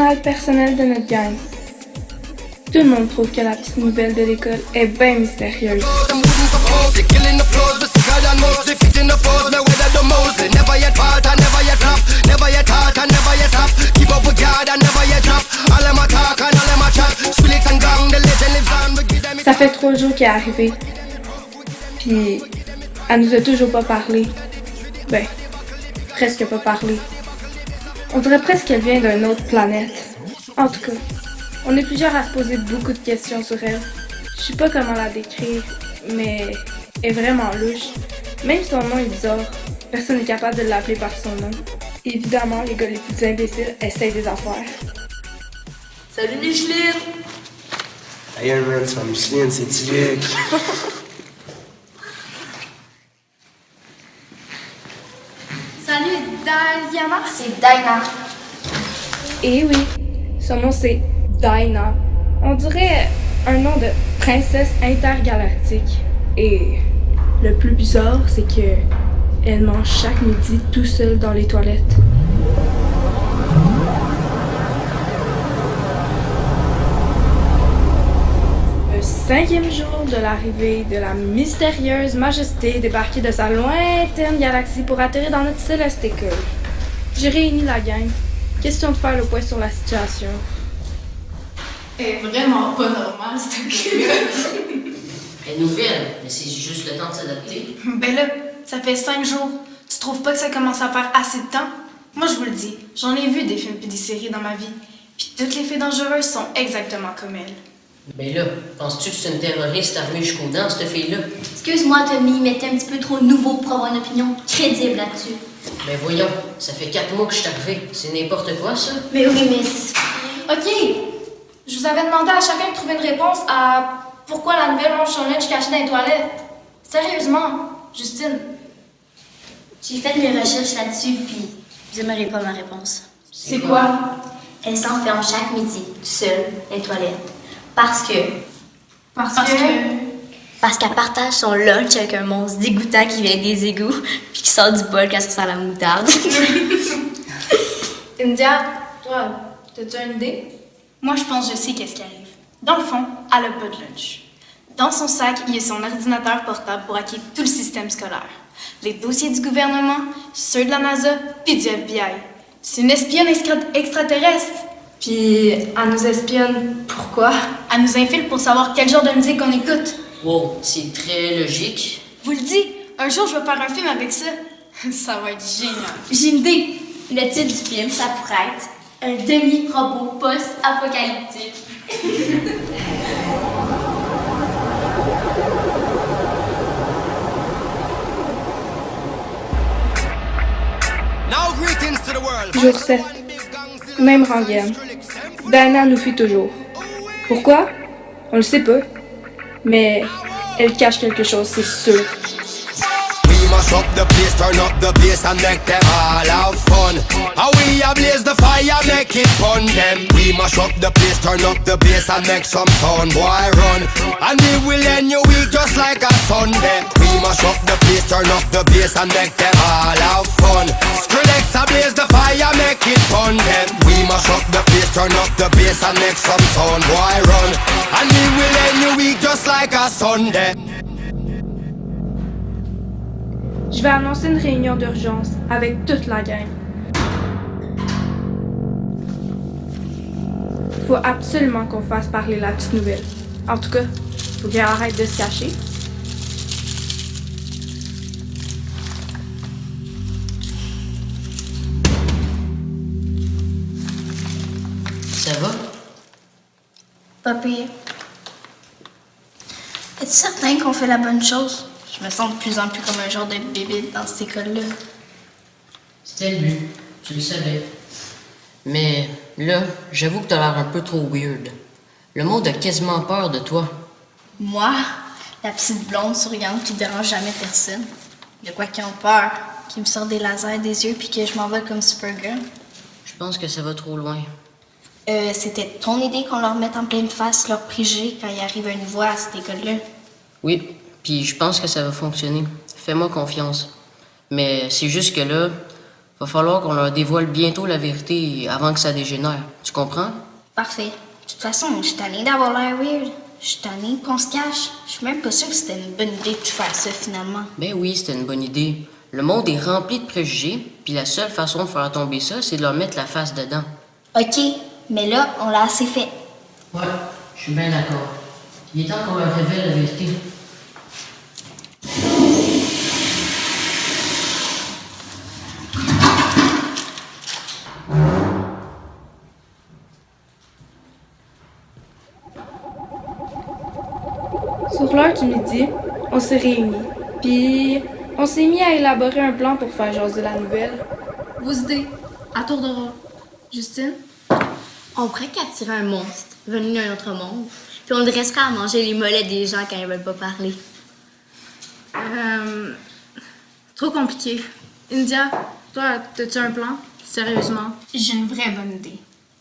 journal personnel de notre gang. Tout le monde trouve que la petite nouvelle de l'école est bien mystérieuse. Ça fait 3 jours qu'elle est arrivée. Puis, elle nous a toujours pas parlé. Ben, presque pas parlé. On dirait presque qu'elle vient d'une autre planète. En tout cas, on est plusieurs à se poser beaucoup de questions sur elle. Je sais pas comment la décrire, mais elle est vraiment louche. Même si son nom est bizarre, personne n'est capable de l'appeler par son nom. Évidemment, les gars les plus imbéciles essayent des affaires. Salut Micheline! Hey man, c'est pas Micheline, c'est Tigre. Salut Diana! C'est Diana. Et oui, son nom c'est Dinah. On dirait un nom de princesse intergalactique. Et le plus bizarre, c'est que elle mange chaque midi tout seule dans les toilettes. Le 5e jour de l'arrivée de la mystérieuse majesté débarquée de sa lointaine galaxie pour atterrir dans notre céleste école. J'ai réuni la gang. Question de faire le point sur la situation. Elle est vraiment pas normale, cette fille. Elle est nouvelle, mais c'est juste le temps de s'adapter. Ben là, ça fait 5 jours. Tu trouves pas que ça commence à faire assez de temps? Moi, je vous le dis, j'en ai vu des films et des séries dans ma vie. Puis toutes les filles dangereuses sont exactement comme elle. Ben là, penses-tu que c'est une terroriste armée jusqu'aux dents, cette fille-là? Excuse-moi, Tommy, mais t'es un petit peu trop nouveau pour avoir une opinion crédible là-dessus. Ben voyons, ça fait 4 mois que je suis arrivé. C'est n'importe quoi, ça? Mais oui, mais... OK, je vous avais demandé à chacun de trouver une réponse à pourquoi la nouvelle mange son lunch caché dans les toilettes. Sérieusement, Justine. J'ai fait mes recherches là-dessus, puis vous n'aimerez pas ma réponse. C'est quoi? Elle s'enferme chaque midi, seule, dans les toilettes. Parce que Parce qu'elle partage son lunch avec un monstre dégoûtant qui vient des égouts, puis qui sort du bol quand ça sent la moutarde. India, toi, t'as-tu une idée? Moi, je pense que je sais qu'est-ce qui arrive. Dans le fond, elle a pas de lunch. Dans son sac, il y a son ordinateur portable pour hacker tout le système scolaire. Les dossiers du gouvernement, ceux de la NASA, puis du FBI. C'est une espionne extraterrestre. Puis, elle nous espionne pourquoi? Elle nous infiltre pour savoir quel genre de musique on écoute. Wow, c'est très logique. Vous le dis, un jour, je vais faire un film avec ça. Ça va être génial. J'ai une idée. Le titre du film, ça pourrait être un demi-robot post-apocalyptique. Jour 7. Même rengaine. Diana nous fuit toujours. Pourquoi? On le sait pas. Mais elle cache quelque chose, c'est sûr. Mash up the place, turn up the bass and make them all have fun. How we ablaze the fire, make it fun them. We mash up the place, turn up the bass and make some sound, boy run. And we will end your week just like a Sunday. We mash up the place, turn up the bass and make them all have fun. Skrillex ablaze the fire, make it fun them. We mash up the place, turn up the bass and make some sound, boy run. And we will end your week just like a Sunday. Je vais annoncer une réunion d'urgence avec toute la gang. Faut absolument qu'on fasse parler la petite nouvelle. En tout cas, faut qu'elle arrête de se cacher. Ça va? Pas pire. Es-tu certain qu'on fait la bonne chose? Je me sens de plus en plus comme un genre de bébé dans cette école-là. C'était le but, tu le savais. Mais là, j'avoue que t'as l'air un peu trop weird. Le monde a quasiment peur de toi. Moi, la petite blonde souriante qui dérange jamais personne. De quoi qu'ils ont peur, qui me sort des lasers des yeux puis que je m'envole comme Supergirl. Je pense que ça va trop loin. C'était ton idée qu'on leur mette en pleine face leur préjugé quand il arrive un nouveau à cette école-là? Oui, puis je pense que ça va fonctionner. Fais-moi confiance. Mais c'est juste que là, va Va falloir qu'on leur dévoile bientôt la vérité avant que ça dégénère. Tu comprends? Parfait. De toute façon, je suis tannée d'avoir l'air weird. Je suis tannée qu'on se cache. Je suis même pas sûre que c'était une bonne idée de faire ça, finalement. Ben oui, c'était une bonne idée. Le monde est rempli de préjugés, puis la seule façon de faire tomber ça, c'est de leur mettre la face dedans. OK, mais là, on l'a assez fait. Ouais, je suis bien d'accord. Il est temps qu'on leur révèle la vérité. Sur l'heure du midi, on s'est réunis. Puis, on s'est mis à élaborer un plan pour faire jaser la nouvelle. Vos idées, à tour de rôle. Justine? On pourrait capturer un monstre venu d'un autre monde, puis on le dresserait à manger les mollets des gens quand ils veulent pas parler. Trop compliqué. India, toi, as-tu un plan? Sérieusement? J'ai une vraie bonne idée.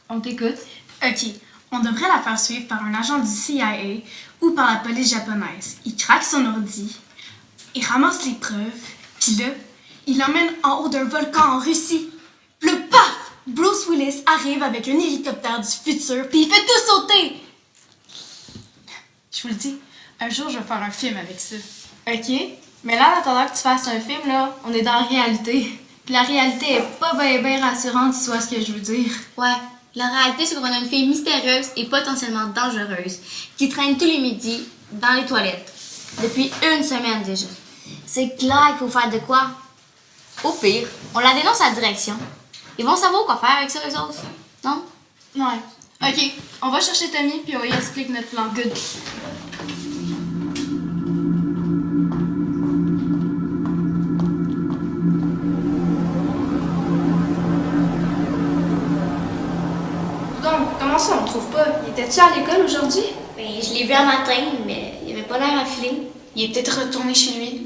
On t'écoute. OK, on devrait la faire suivre par un agent du CIA ou par la police japonaise. Il craque son ordi, il ramasse les preuves, puis là, il l'emmène en haut d'un volcan en Russie. Le paf! Bruce Willis arrive avec un hélicoptère du futur, puis il fait tout sauter! Je vous le dis, un jour, je vais faire un film avec ça. OK, mais là, en attendant que tu fasses un film, là, on est dans la réalité. Puis la réalité est pas bien rassurante, si tu vois ce que je veux dire. Ouais, la réalité, c'est qu'on a une fille mystérieuse et potentiellement dangereuse qui traîne tous les midis dans les toilettes. Depuis une semaine déjà. C'est clair qu'il faut faire de quoi. Au pire, on la dénonce à la direction. Ils vont savoir quoi faire avec ça, eux autres. Non? Ouais. OK, on va chercher Tommy, puis on lui explique notre plan. Good. Donc, comment ça, on le trouve pas? Il était-tu à l'école aujourd'hui? Ben, je l'ai vu un matin, mais il avait pas l'air affilé. Il est peut-être retourné chez lui.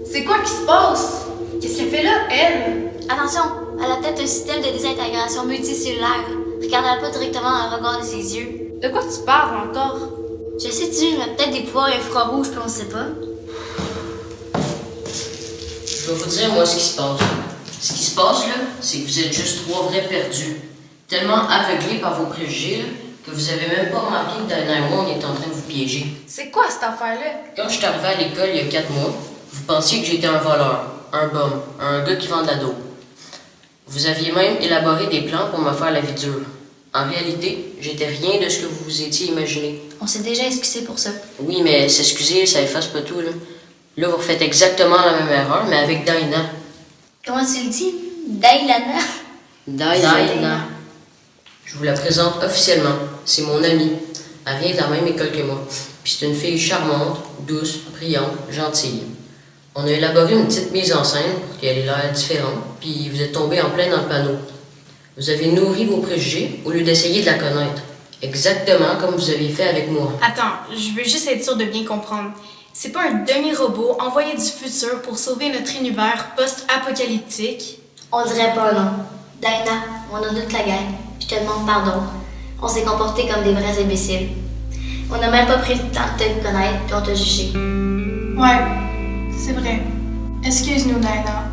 C'est quoi qui se passe? Qu'est-ce qu'elle fait là, elle? Attention, elle a peut-être un système de désintégration multicellulaire. Regarde-la pas directement dans le regard de ses yeux. De quoi tu parles encore? Je sais-tu, elle a peut-être des pouvoirs infrarouges, puis on sait pas. Je vais vous dire, moi, ce qui se passe. Ce qui se passe, là, c'est que vous êtes juste trois vrais perdus. Tellement aveuglés par vos préjugés, là, que vous avez même pas remarqué que Diana et moi, on est en train de vous piéger. C'est quoi cette affaire-là? Quand je suis arrivé à l'école il y a 4 mois, vous pensiez que j'étais un voleur, un bum, un gars qui vend de la dope. Vous aviez même élaboré des plans pour me faire la vie dure. En réalité, j'étais rien de ce que vous vous étiez imaginé. On s'est déjà excusé pour ça. Oui, mais s'excuser, ça efface pas tout, là. Là, vous refaites exactement la même erreur, mais avec Diana. Comment tu le dis? Dailana? Diana. Je vous la présente officiellement. C'est mon amie. Elle vient de la même école que moi. Puis c'est une fille charmante, douce, brillante, gentille. On a élaboré une petite mise en scène pour qu'elle ait l'air différente, puis vous êtes tombé en plein dans le panneau. Vous avez nourri vos préjugés au lieu d'essayer de la connaître. Exactement comme vous aviez fait avec moi. Attends, je veux juste être sûre de bien comprendre. C'est pas un demi-robot envoyé du futur pour sauver notre univers post-apocalyptique? On dirait pas non. Diana, on a toute la gang. Je te demande pardon. On s'est comportés comme des vrais imbéciles. On n'a même pas pris le temps de te connaître, puis on t'a jugé. Ouais, c'est vrai. Excuse-nous, Diana.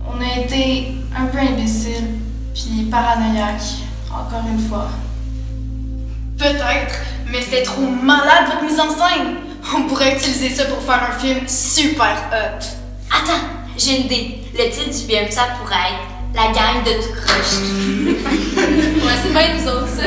On a été un peu imbéciles, puis paranoïaques, encore une fois. Peut-être, mais c'était trop malade votre mise en scène. On pourrait utiliser ça pour faire un film super hot. Attends, j'ai une idée. Le titre du film, ça pourrait être La gang de tout croche. Ouais, c'est bien nous autres, ça.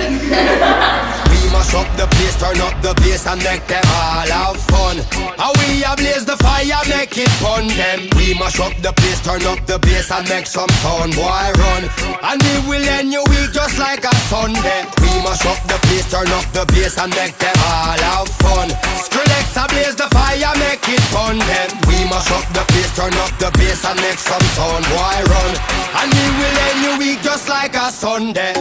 We mash up the place, turn up the bass and make them all have fun. How we ablaze the fire, make it fun them. We mash up the place, turn up the bass and make some sound, boy run. And we will end your week just like a Sunday. We mash up the place, turn up the bass and make them all have fun. Skrillex ablaze the fire, make it fun them. We mash up the place, turn up the bass and make some sound, boy run. And we will end your week just like a Sunday.